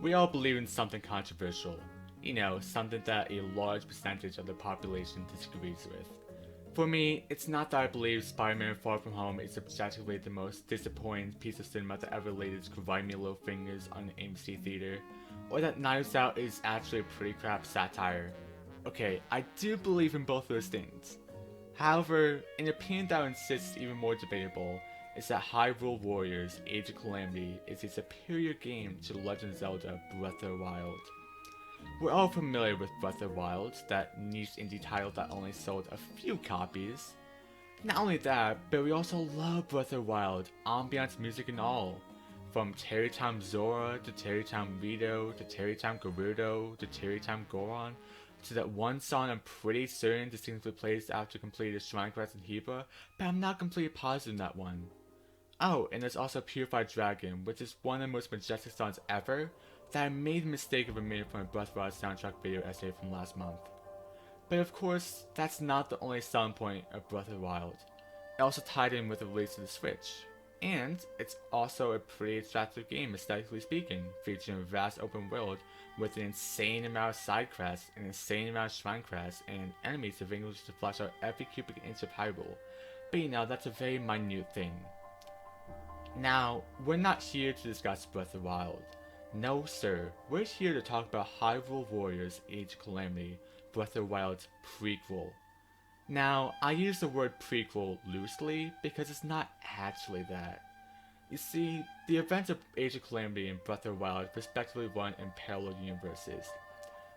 we all believe in something controversial. You know, something that a large percentage of the population disagrees with. For me, it's not that I believe Spider-Man Far From Home is objectively the most disappointing piece of cinema that ever laid its grimy little fingers on an AMC theater, or that Knives Out is actually a pretty crap satire. Okay, I do believe in both those things. However, an opinion that I insist is even more debatable is that Hyrule Warriors Age of Calamity is a superior game to The Legend of Zelda Breath of the Wild. We're all familiar with Breath of the Wild, that niche indie title that only sold a few copies. Not only that, but we also love Breath of the Wild, ambiance music and all. From Terry Time Zora, to Terry Time Rito, to Terry Time Gerudo, to Terry Time Goron, to that one song I'm pretty certain distinctly plays after completing the Shrine Quest in Hebra, but I'm not completely positive in that one. Oh, and there's also Purified Dragon, which is one of the most majestic songs ever, that I made the mistake of omitting from a Breath of the Wild soundtrack video essay from last month. But of course, that's not the only selling point of Breath of the Wild. It also tied in with the release of the Switch. And it's also a pretty attractive game aesthetically speaking, featuring a vast open world with an insane amount of side quests, an insane amount of shrine quests, and enemies available to flesh out every cubic inch of Hyrule. But you know, that's a very minute thing. Now, we're not here to discuss Breath of the Wild. No sir, we're here to talk about Hyrule Warriors Age of Calamity, Breath of the Wild's prequel. Now, I use the word prequel loosely because it's not actually that. You see, the events of Age of Calamity and Breath of the Wild respectively run in parallel universes.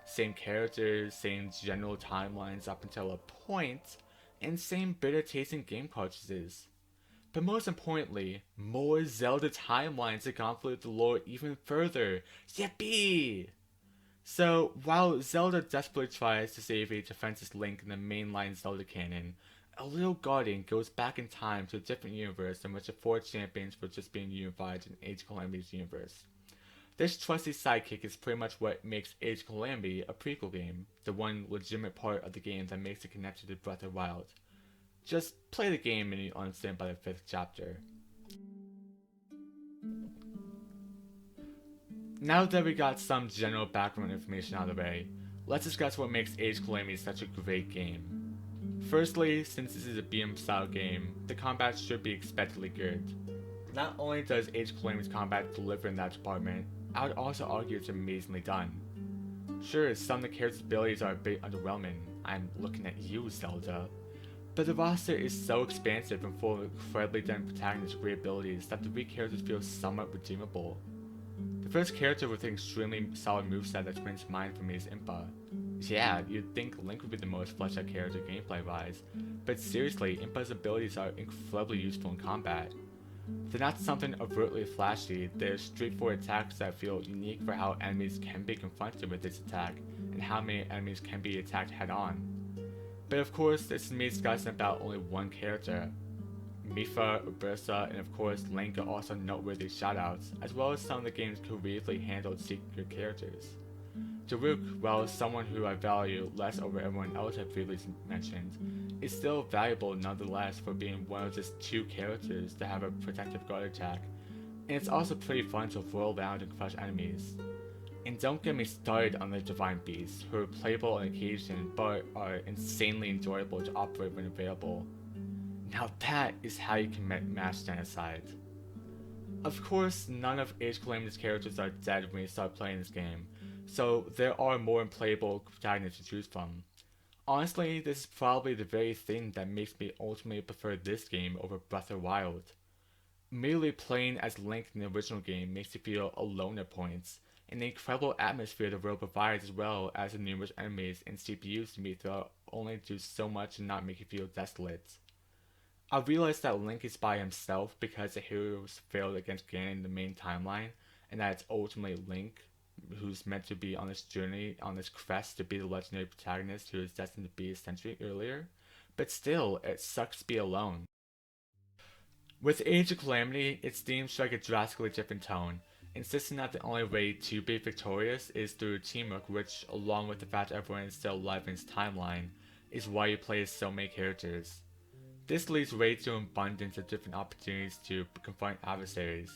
Same characters, same general timelines up until a point, and same bitter tasting game cartridges. But most importantly, more Zelda timelines to convolute the lore even further. Yippee! So, while Zelda desperately tries to save a defenseless Link in the mainline Zelda canon, a little guardian goes back in time to a different universe in which the four champions were just being unified in Age of Calamity's universe. This trusty sidekick is pretty much what makes Age of Calamity a prequel game, the one legitimate part of the game that makes it connected to Breath of the Wild. Just play the game and you'll understand by the 5th chapter. Now that we got some general background information out of the way, let's discuss what makes Age of Calamity such a great game. Firstly, since this is a beat 'em style game, the combat should be expectedly good. Not only does Age of Calamity's combat deliver in that department, I would also argue it's amazingly done. Sure, some of the characters' abilities are a bit underwhelming, I'm looking at you, Zelda, but the roster is so expansive and full of incredibly done protagonists with great abilities that the weak characters feel somewhat redeemable. The first character with an extremely solid moveset that springs to mind for me is Impa. Yeah, you'd think Link would be the most fleshed out character gameplay wise, but seriously, Impa's abilities are incredibly useful in combat. They're not something overtly flashy, they're straightforward attacks that feel unique for how enemies can be confronted with this attack, and how many enemies can be attacked head on. But of course, this is me discussing about only one character. Mipha, Urbosa, and of course Link are also noteworthy shoutouts, as well as some of the game's creatively handled secret characters. Daruk, while someone who I value less over everyone else I've previously mentioned, is still valuable nonetheless for being one of just 2 characters to have a protective guard attack, and it's also pretty fun to whirl around and crush enemies. And don't get me started on the Divine Beasts, who are playable on occasion but are insanely enjoyable to operate when available. Now that is how you can mash genocide. Of course, none of Age of Calamity's characters are dead when you start playing this game, so there are more unplayable protagonists to choose from. Honestly, this is probably the very thing that makes me ultimately prefer this game over Breath of the Wild. Merely playing as Link in the original game makes you feel alone at points, and the incredible atmosphere the world provides as well as the numerous enemies and CPUs to meet throughout only do so much to not make you feel desolate. I realize that Link is by himself because the heroes failed against Ganon in the main timeline, and that it's ultimately Link who's meant to be on this journey, on this quest to be the legendary protagonist who is destined to be a century earlier, but still, it sucks to be alone. With Age of Calamity, its themes strike a drastically different tone, insisting that the only way to be victorious is through teamwork, which, along with the fact everyone is still alive in its timeline, is why you play as so many characters. This leaves way to an abundance of different opportunities to confront adversaries.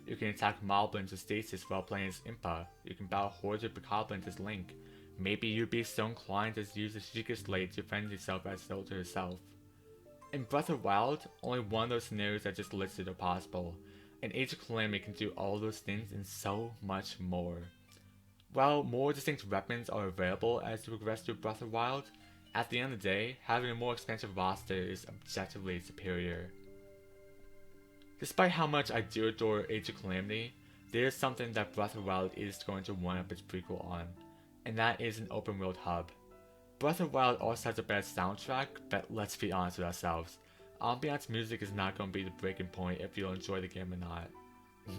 You can attack moblins with stasis while playing as Impa. You can battle hordes of bokoblins as Link. Maybe you'd be so inclined as to use the Sheikah Slate to defend yourself as Zelda herself. In Breath of the Wild, only one of those scenarios I just listed are possible, and Age of Calamity can do all those things and so much more. While more distinct weapons are available as you progress through Breath of the Wild, at the end of the day, having a more expansive roster is objectively superior. Despite how much I do adore Age of Calamity, there is something that Breath of the Wild is going to one-up its prequel on, and that is an open world hub. Breath of the Wild also has a better soundtrack, but let's be honest with ourselves. Ambiance music is not going to be the breaking point if you'll enjoy the game or not.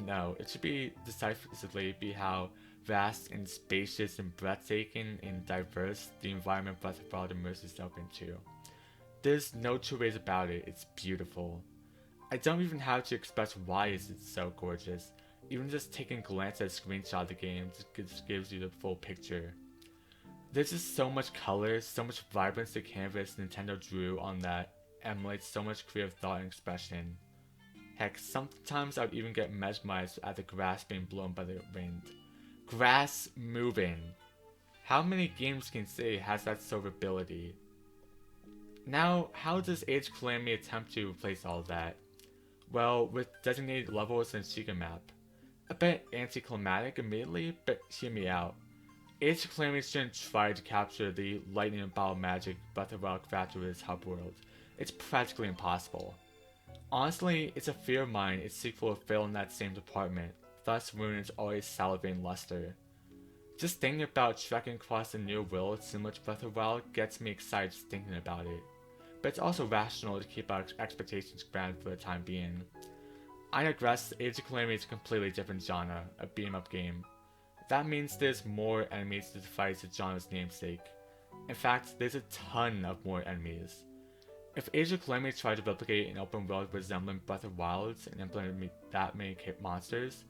No, it should be decisively be how vast and spacious and breathtaking and diverse the environment Breath of the Wild immerses itself into. There's no two ways about it, it's beautiful. I don't even have to express why it's so gorgeous. Even just taking a glance at a screenshot of the game just gives you the full picture. There's just so much color, so much vibrance to canvas Nintendo drew on that emulates so much creative thought and expression. Heck, sometimes I would even get mesmerized at the grass being blown by the wind. Grass moving. How many games can say has that sort of ability? Now, how does Age of Calamity attempt to replace all of that? Well, with designated levels and Sheikah map. A bit anticlimactic immediately, but hear me out. Age of Calamity shouldn't try to capture the lightning and battle magic Breath of the Wild crafted with its hub world. It's practically impossible. Honestly, it's a fear of mine its sequel will fail in that same department, thus ruining its always salivating luster. Just thinking about trekking across a new world similar to Breath of the Wild gets me excited just thinking about it. But it's also rational to keep our expectations grounded for the time being. I digress, Age of Calamity is a completely different genre, a beat-em-up game. That means there's more enemies to fight the genre's namesake. In fact, there's a ton of more enemies. If Age of Calamity tried to replicate an open world resembling Breath of the Wild and implement that many monsters,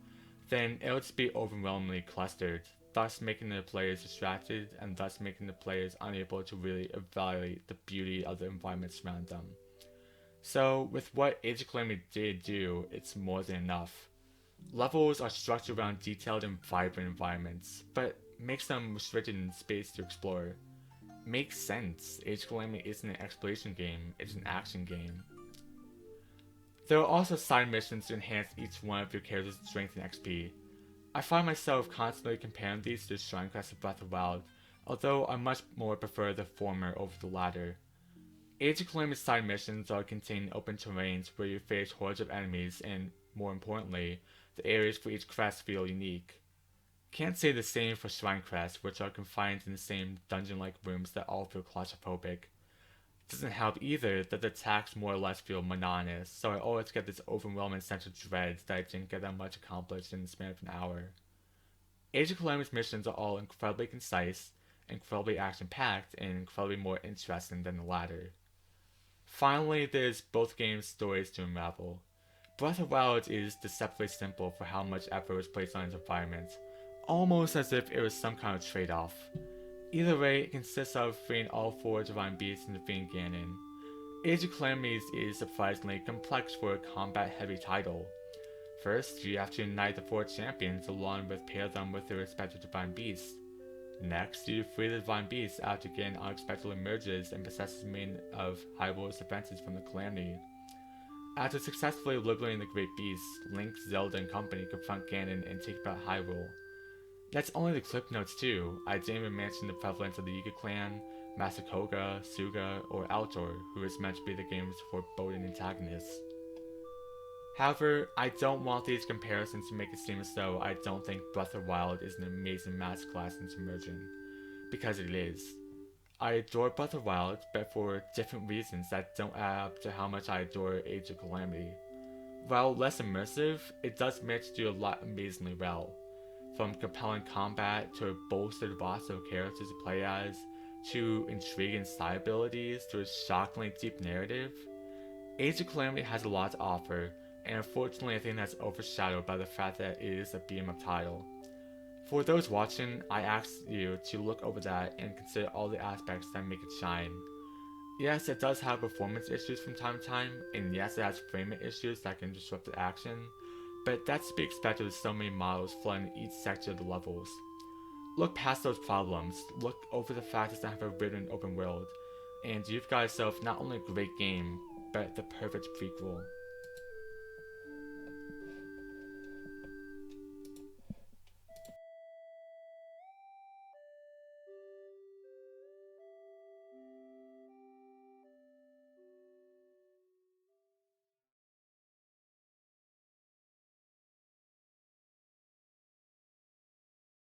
then it would just be overwhelmingly clustered, thus making the players distracted and thus making the players unable to really evaluate the beauty of the environment surrounding them. So, with what Age of Calamity did do, it's more than enough. Levels are structured around detailed and vibrant environments, but makes them restricted in space to explore. Makes sense. Age of Calamity isn't an exploration game, it's an action game. There are also side missions to enhance each one of your character's strength and XP. I find myself constantly comparing these to the Shrine Quest of Breath of the Wild, although I much more prefer the former over the latter. Age of Calamity's side missions are contain open terrains where you face hordes of enemies and, more importantly, the areas for each quest feel unique. Can't say the same for Shrine Quests, which are confined in the same dungeon-like rooms that all feel claustrophobic. Doesn't help either that the attacks more or less feel monotonous, so I always get this overwhelming sense of dread that I didn't get that much accomplished in the span of an hour. Age of Calamity's missions are all incredibly concise, incredibly action-packed, and incredibly more interesting than the latter. Finally, there's both games' stories to unravel. Breath of the Wild is deceptively simple for how much effort was placed on its environment, almost as if it was some kind of trade-off. Either way, it consists of freeing all 4 divine beasts and defeating Ganon. Age of Calamity is surprisingly complex for a combat-heavy title. First, you have to unite the 4 champions along with pair them with their respective divine beasts. Next, you free the divine beasts after Ganon unexpectedly emerges and possesses many of Hyrule's defenses from the Calamity. After successfully liberating the great beasts, Link, Zelda, and company confront Ganon and take back Hyrule. That's only the clip notes too. I didn't even mention the prevalence of the Yiga clan, Masakoga, Suga, or Altor, who is meant to be the game's foreboding antagonists. However, I don't want these comparisons to make it seem as though I don't think Breath of the Wild is an amazing masterclass in submersion, because it is. I adore Breath of the Wild, but for different reasons that don't add up to how much I adore Age of Calamity. While less immersive, it does manage to do a lot amazingly well. From compelling combat to a bolstered roster of characters to play as, to intriguing side abilities, to a shockingly deep narrative. Age of Calamity has a lot to offer, and unfortunately I think that's overshadowed by the fact that it is a beat-em-up title. For those watching, I ask you to look over that and consider all the aspects that make it shine. Yes, it does have performance issues from time to time, and yes, it has framing issues that can disrupt the action, but that's to be expected with so many models flooding each sector of the levels. Look past those problems, look over the fact it doesn't have a written open world, and you've got yourself not only a great game, but the perfect prequel.